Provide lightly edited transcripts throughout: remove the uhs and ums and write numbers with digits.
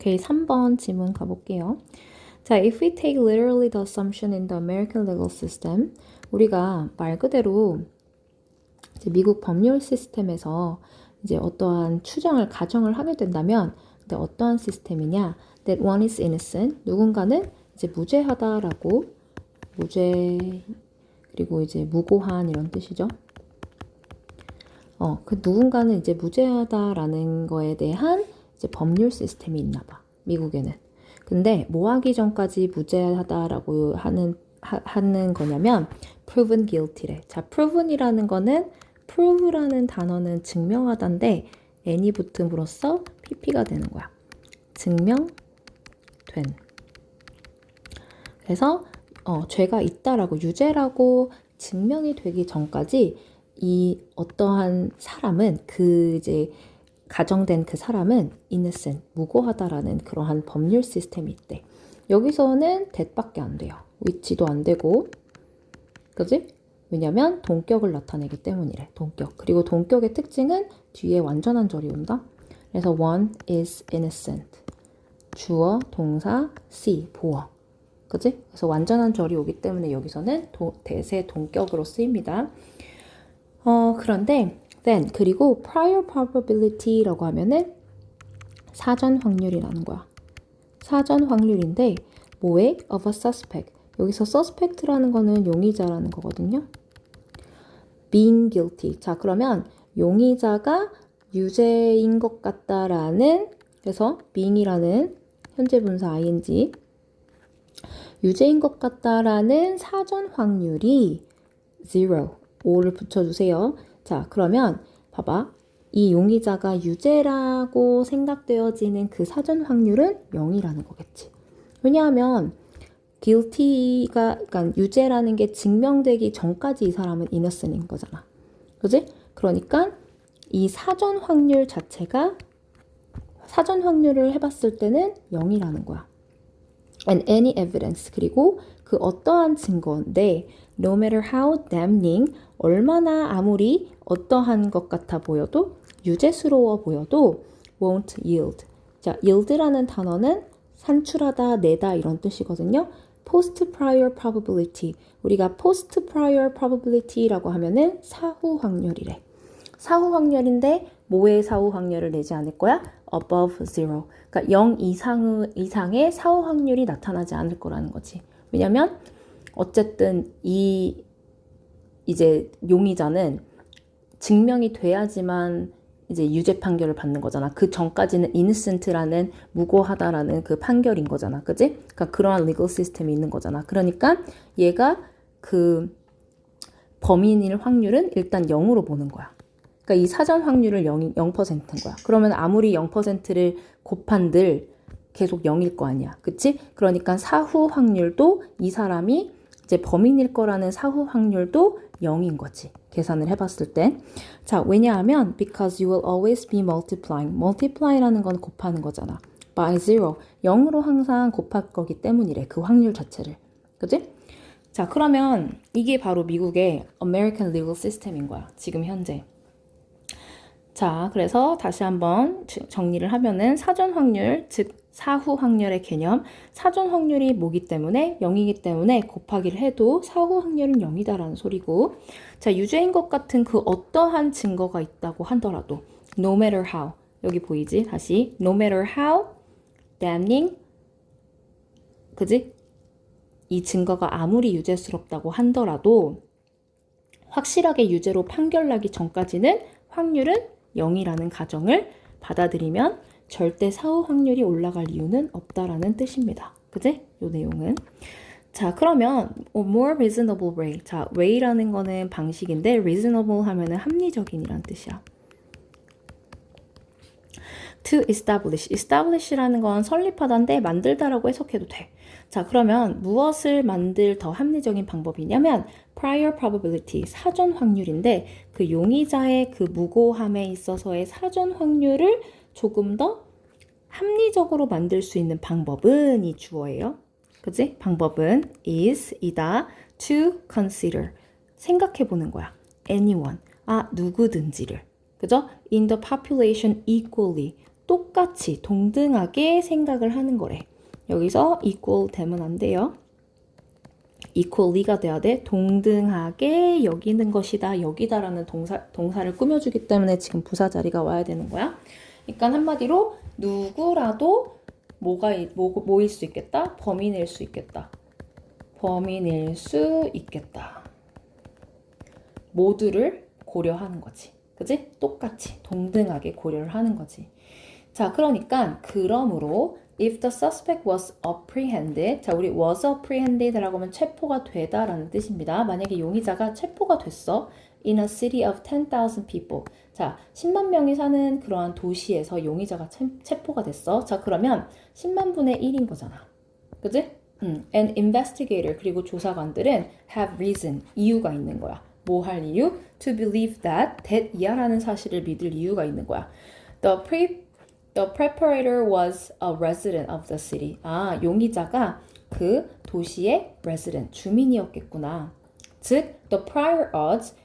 오케이, 3번 지문 가볼게요. 자, if we take literally the assumption in the American legal system, 우리가 말 그대로 이제 미국 법률 시스템에서 이제 어떠한 추정을 가정을 하게 된다면, 근데 어떠한 시스템이냐? That one is innocent. 누군가는 이제 무죄하다라고, 무죄 그리고 이제 무고한 이런 뜻이죠. 그 누군가는 이제 무죄하다라는 거에 대한 이제 법률 시스템이 있나 봐. 미국에는. 근데 뭐 하기 전까지 무죄하다라고 하는 거냐면 proven guilty래. 자, proven이라는 거는 prove라는 단어는 증명하다인데 n이 붙음으로써 pp가 되는 거야. 증명된. 그래서 죄가 있다라고 유죄라고 증명이 되기 전까지 이 어떠한 사람은 그 이제 가정된 그 사람은 innocent, 무고하다라는 그러한 법률 시스템이 있대. 여기서는 that밖에 안 돼요. which도 안 되고, 그지? 왜냐면 동격을 나타내기 때문이래. 동격. 그리고 동격의 특징은 뒤에 완전한 절이 온다. 그래서 one is innocent. 주어, 동사, see, 보어. 그지? 그래서 완전한 절이 오기 때문에 여기서는 대세 동격으로 쓰입니다. 그런데 then 그리고 prior probability라고 하면은 사전 확률이라는 거야. 사전 확률인데 뭐에? of a suspect. 여기서 suspect라는 거는 용의자라는 거거든요. being guilty. 자, 그러면 용의자가 유죄인 것 같다라는, 그래서 being이라는 현재 분사 ing, 유죄인 것 같다라는 사전 확률이 0, 5를 붙여주세요. 자, 그러면 봐봐. 이 용의자가 유죄라고 생각되어지는 그 사전 확률은 0이라는 거겠지. 왜냐하면 guilty가, 그러니까 유죄라는 게 증명되기 전까지 이 사람은 innocent인 거잖아. 그지? 그러니까 이 사전 확률 자체가, 사전 확률을 해봤을 때는 0이라는 거야. And any evidence, 그리고 그 어떠한 증거인데 no matter how damning, 얼마나 아무리 어떠한 것 같아 보여도, 유죄스러워 보여도 won't yield. 자, yield라는 단어는 산출하다, 내다 이런 뜻이거든요. post prior probability. 우리가 post prior probability라고 하면은 사후 확률이래. 사후 확률인데 뭐의 사후 확률을 내지 않을 거야? above zero. 그러니까 0 이상의 사후 확률이 나타나지 않을 거라는 거지. 왜냐면 어쨌든 이 이제 용의자는 증명이 돼야지만 이제 유죄 판결을 받는 거잖아. 그 전까지는 innocent라는, 무고하다라는 그 판결인 거잖아. 그지? 그러니까 그러한 legal 시스템이 있는 거잖아. 그러니까 얘가 그 범인일 확률은 일단 0으로 보는 거야. 그러니까 이 사전 확률을 0%인 거야. 그러면 아무리 0%를 곱한들 계속 0일 거 아니야. 그치? 그러니까 사후 확률도 이 사람이 이제 범인일 거라는 사후 확률도 0인 거지. 계산을 해봤을 때. 자, 왜냐하면 because you will always be multiplying. multiply라는 건 곱하는 거잖아. by zero. 0으로 항상 곱할 거기 때문이래. 그 확률 자체를. 그치? 자, 그러면 이게 바로 미국의 American legal system인 거야. 지금 현재. 자, 그래서 다시 한번 정리를 하면은 사전 확률, 즉 사후 확률의 개념, 사전 확률이 뭐기 때문에 0이기 때문에 곱하기를 해도 사후 확률은 0이다라는 소리고, 자, 유죄인 것 같은 그 어떠한 증거가 있다고 하더라도 no matter how, 여기 보이지? 다시 no matter how damning, 그지? 이 증거가 아무리 유죄스럽다고 하더라도 확실하게 유죄로 판결나기 전까지는 확률은 0이라는 가정을 받아들이면 절대 사후 확률이 올라갈 이유는 없다라는 뜻입니다. 그지? 요 내용은. 자, 그러면 more reasonable way. 자, way라는 거는 방식인데 reasonable 하면은 합리적인이란 뜻이야. to establish. establish라는 건 설립하다인데 만들다라고 해석해도 돼. 자, 그러면 무엇을 만들 더 합리적인 방법이냐면 prior probability, 사전 확률인데 그 용의자의 그 무고함에 있어서의 사전 확률을 조금 더 합리적으로 만들 수 있는 방법은 이 주어예요. 그치? 방법은 is, 이다, to consider. 생각해 보는 거야. anyone. 누구든지를. 그죠? in the population equally. 똑같이 동등하게 생각을 하는 거래. 여기서 equal 되면 안 돼요. equally가 돼야 돼. 동등하게 여기는 것이다, 여기다라는 동사를 꾸며주기 때문에 지금 부사 자리가 와야 되는 거야. 그러니까 한마디로 누구라도 뭐일 수 있겠다? 범인일 수 있겠다. 범인일 수 있겠다. 모두를 고려하는 거지. 그지? 똑같이 동등하게 고려를 하는 거지. 자, 그러므로 if the suspect was apprehended, 자, 우리 was apprehended라고 하면 체포가 되다라는 뜻입니다. 만약에 용의자가 체포가 됐어. in a city of 10,000 people. 자, 10만 명이 사는 그러한 도시에서 용의자가 체포가 됐어. 자, 그러면 10만 분의 1인 거잖아. 그지? And investigator, 그리고 조사관들은 have reason, 이유가 있는 거야. 뭐 할 이유? To believe that 이하라는 사실을 믿을 이유가 있는 거야. The preparator was a resident of the city. 아, 용의자가 그 도시의 resident, 주민이었겠구나. 즉, the prior odds,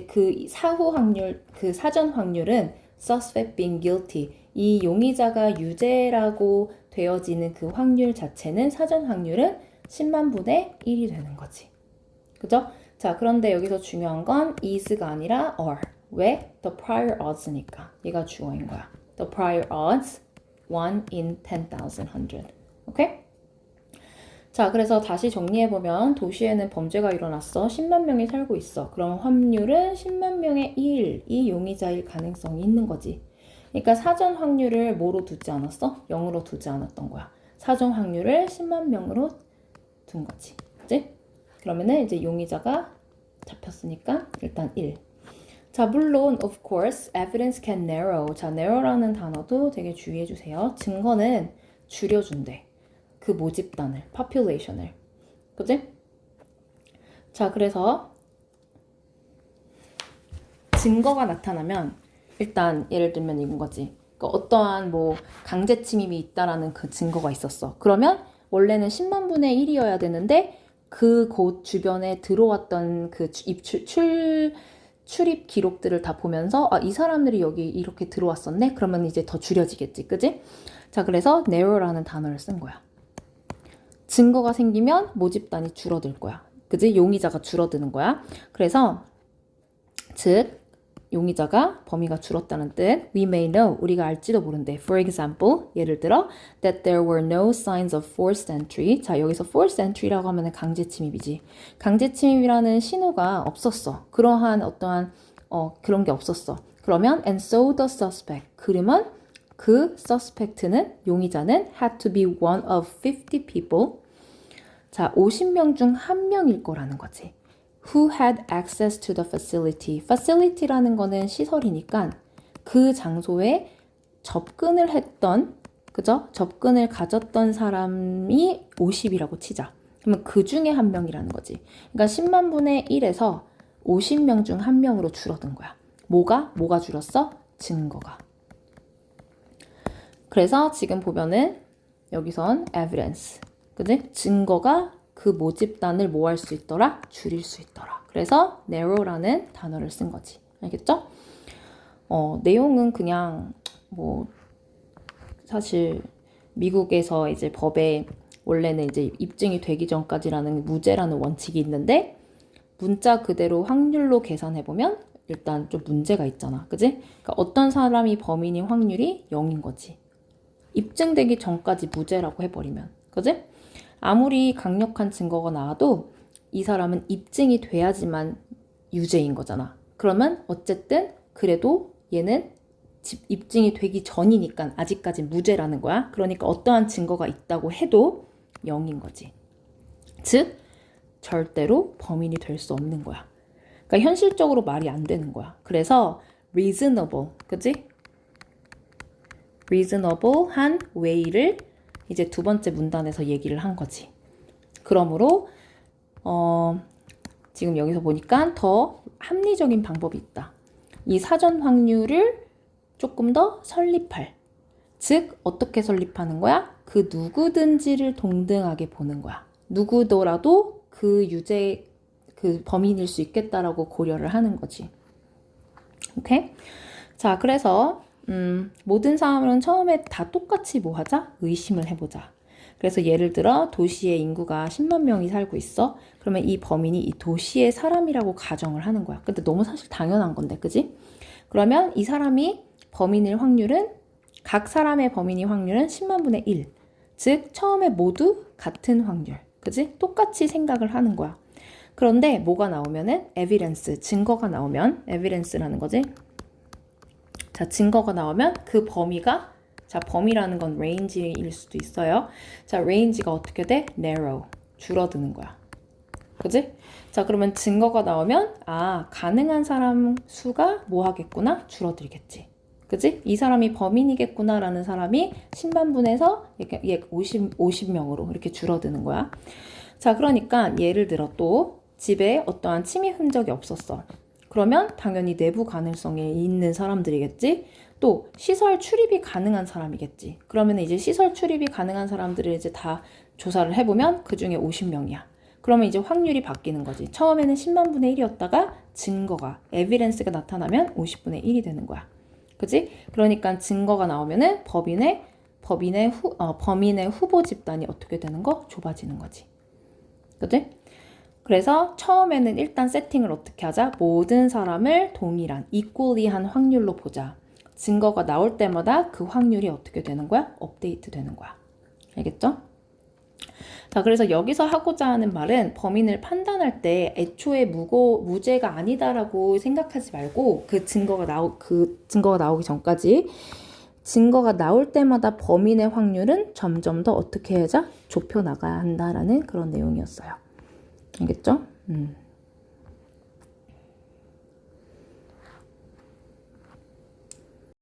그 사후 확률, 그 사전 확률은 suspect being guilty. 이 용의자가 유죄라고 되어지는 그 확률 자체는 사전 확률은 10만 분의 1이 되는 거지. 그죠? 자, 그런데 여기서 중요한 건 is가 아니라 are. 왜? The prior odds니까. 얘가 주어인 거야. The prior odds, 1 in 10,100. 오케이? 자, 그래서 다시 정리해보면 도시에는 범죄가 일어났어. 10만 명이 살고 있어. 그럼 확률은 10만 명의 1이 용의자일 가능성이 있는 거지. 그러니까 사전 확률을 뭐로 두지 않았어? 0으로 두지 않았던 거야. 사전 확률을 10만 명으로 둔 거지. 그치? 그러면은 이제 용의자가 잡혔으니까 일단 1. 자, 물론 of course evidence can narrow. 자, narrow라는 단어도 되게 주의해 주세요. 증거는 줄여준대. 그 모집단을, population을. 그치? 자, 그래서 증거가 나타나면 일단 예를 들면 이건 거지. 그러니까 어떠한 뭐 강제 침입이 있다라는 그 증거가 있었어. 그러면 원래는 10만 분의 1이어야 되는데 그 곳 주변에 들어왔던 그 출입 기록들을 다 보면서 아, 이 사람들이 여기 이렇게 들어왔었네? 그러면 이제 더 줄여지겠지. 그지? 자, 그래서 narrow라는 단어를 쓴 거야. 증거가 생기면 모집단이 줄어들 거야. 그지? 용의자가 줄어드는 거야. 그래서 즉 용의자가 범위가 줄었다는 뜻. We may know, 우리가 알지도 모른대. For example, 예를 들어 that there were no signs of forced entry. 자, 여기서 forced entry라고 하면 강제 침입이지. 강제 침입이라는 신호가 없었어. 그러한 어떠한 그런 게 없었어. 그러면 and so the suspect. 그러면 그 suspect는 용의자는 had to be one of 50 people. 자, 50명 중 한 명일 거라는 거지. Who had access to the facility. facility라는 거는 시설이니까 그 장소에 접근을 했던, 그죠? 접근을 가졌던 사람이 50이라고 치자. 그러면 그 중에 한 명이라는 거지. 그러니까 10만 분의 1에서 50명 중 한 명으로 줄어든 거야. 뭐가 줄었어? 증거가. 그래서 지금 보면은 여기선 evidence. 그지? 증거가 그 모집단을 뭐 할 수 있더라? 줄일 수 있더라. 그래서 narrow라는 단어를 쓴 거지. 알겠죠? 내용은 그냥 뭐 사실 미국에서 이제 법에 원래는 이제 입증이 되기 전까지라는 무죄라는 원칙이 있는데 문자 그대로 확률로 계산해 보면 일단 좀 문제가 있잖아. 그지? 그러니까 어떤 사람이 범인인 확률이 0인 거지. 입증되기 전까지 무죄라고 해버리면. 그지? 아무리 강력한 증거가 나와도 이 사람은 입증이 돼야지만 유죄인 거잖아. 그러면 어쨌든 그래도 얘는 입증이 되기 전이니까 아직까지 무죄라는 거야. 그러니까 어떠한 증거가 있다고 해도 0인 거지. 즉 절대로 범인이 될 수 없는 거야. 그러니까 현실적으로 말이 안 되는 거야. 그래서 reasonable, 그지? reasonable한 way를 이제 두 번째 문단에서 얘기를 한 거지. 그러므로 지금 여기서 보니까 더 합리적인 방법이 있다. 이 사전 확률을 조금 더 설립할. 즉 어떻게 설립하는 거야? 그 누구든지를 동등하게 보는 거야. 누구더라도 그 범인일 수 있겠다라고 고려를 하는 거지. 오케이? 자, 그래서 모든 사람은 처음에 다 똑같이 뭐 하자? 의심을 해보자. 그래서 예를 들어 도시의 인구가 10만 명이 살고 있어. 그러면 이 범인이 이 도시의 사람이라고 가정을 하는 거야. 근데 너무 사실 당연한 건데, 그지? 그러면 이 사람이 범인일 확률은 각 사람의 범인일 확률은 10만 분의 1. 즉 처음에 모두 같은 확률. 그지? 똑같이 생각을 하는 거야. 그런데 뭐가 나오면은 evidence, 증거가 나오면 evidence라는 거지. 자, 증거가 나오면 그 범위가 자, 범위라는 건 range일 수도 있어요. 자, range가 어떻게 돼? narrow, 줄어드는 거야. 그지? 자, 그러면 증거가 나오면 가능한 사람 수가 뭐 하겠구나? 줄어들겠지. 그지? 이 사람이 범인이겠구나 라는 사람이 10만 분에서 50명으로 이렇게 줄어드는 거야. 자, 그러니까 예를 들어 또 집에 어떠한 침입 흔적이 없었어. 그러면 당연히 내부 가능성이 있는 사람들이겠지. 또 시설 출입이 가능한 사람이겠지. 그러면 이제 시설 출입이 가능한 사람들을 이제 다 조사를 해보면 그 중에 50명이야. 그러면 이제 확률이 바뀌는 거지. 처음에는 10만 분의 1이었다가 증거가, 에비던스가 나타나면 50분의 1이 되는 거야. 그지? 그러니까 증거가 나오면은 범인의 후보 집단이 어떻게 되는 거? 좁아지는 거지. 그지? 그래서 처음에는 일단 세팅을 어떻게 하자? 모든 사람을 동일한, equally한 확률로 보자. 증거가 나올 때마다 그 확률이 어떻게 되는 거야? 업데이트 되는 거야. 알겠죠? 자, 그래서 여기서 하고자 하는 말은 범인을 판단할 때 애초에 무죄가 아니다라고 생각하지 말고 그 증거가 나오기 전까지 증거가 나올 때마다 범인의 확률은 점점 더 어떻게 하자? 좁혀 나가야 한다라는 그런 내용이었어요. 알겠죠?